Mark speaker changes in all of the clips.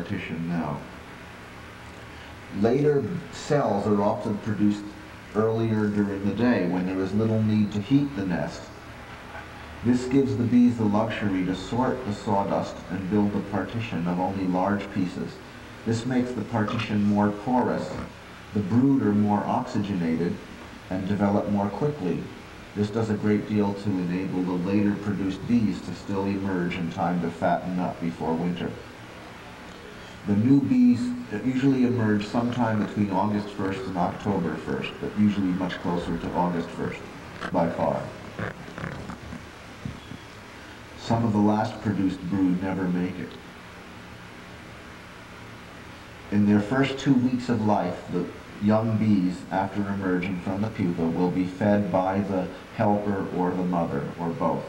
Speaker 1: partition now. Later cells are often produced earlier during the day when there is little need to heat the nest. This gives the bees the luxury to sort the sawdust and build a partition of only large pieces. This makes the partition more porous, the brood are more oxygenated, and develop more quickly. This does a great deal to enable the later produced bees to still emerge in time to fatten up before winter. The new bees usually emerge sometime between August 1st and October 1st, but usually much closer to August 1st, by far. Some of the last produced brood never make it. In their first 2 weeks of life, the young bees, after emerging from the pupa, will be fed by the helper or the mother, or both.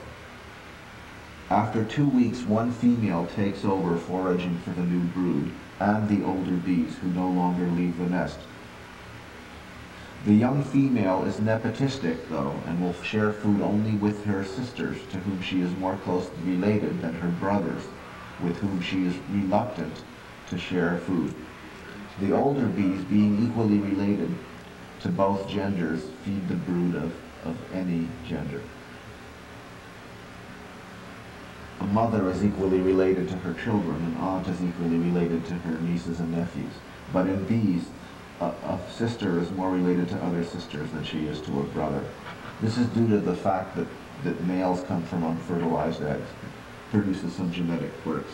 Speaker 1: After 2 weeks, one female takes over foraging for the new brood and the older bees who no longer leave the nest. The young female is nepotistic, though, and will share food only with her sisters, to whom she is more closely related than her brothers, with whom she is reluctant to share food. The older bees, being equally related to both genders, feed the brood of any gender. A mother is equally related to her children, an aunt is equally related to her nieces and nephews. But in bees, a sister is more related to other sisters than she is to a brother. This is due to the fact that males come from unfertilized eggs. It produces some genetic quirks.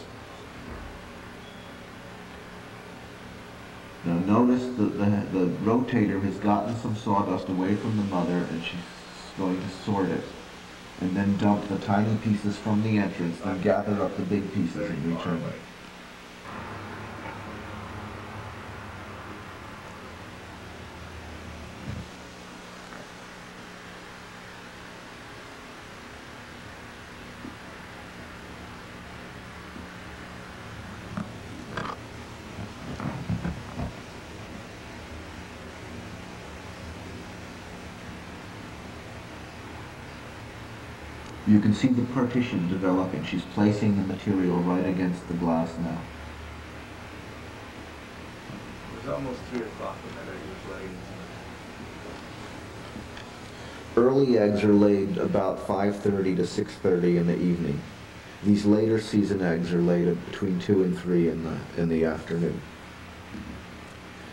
Speaker 1: Now notice that the rotator has gotten some sawdust away from the mother, and she's going to sort it, and then dump the tiny pieces from the entrance, then gather up the big pieces and return them. You can see the partition developing. She's placing the material right against the glass now.
Speaker 2: It was almost 3 o'clock when that egg was laid.
Speaker 1: Early eggs are laid about 5:30 to 6:30 in the evening. These later season eggs are laid at between 2 and 3 in the afternoon.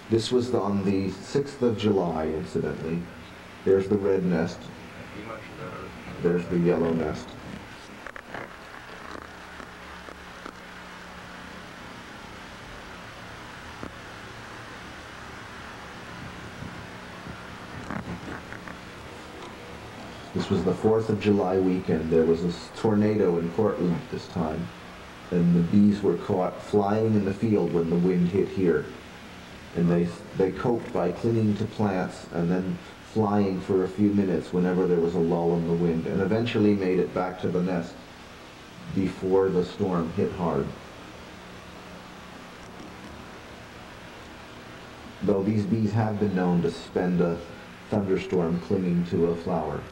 Speaker 1: This was on the 6th of July, incidentally. There's the red nest. There's the yellow nest. This was the 4th of July weekend. There was a tornado in Portland this time, and the bees were caught flying in the field when the wind hit here. And they coped by clinging to plants and then flying for a few minutes whenever there was a lull in the wind, and eventually made it back to the nest before the storm hit hard. Though these bees have been known to spend a thunderstorm clinging to a flower.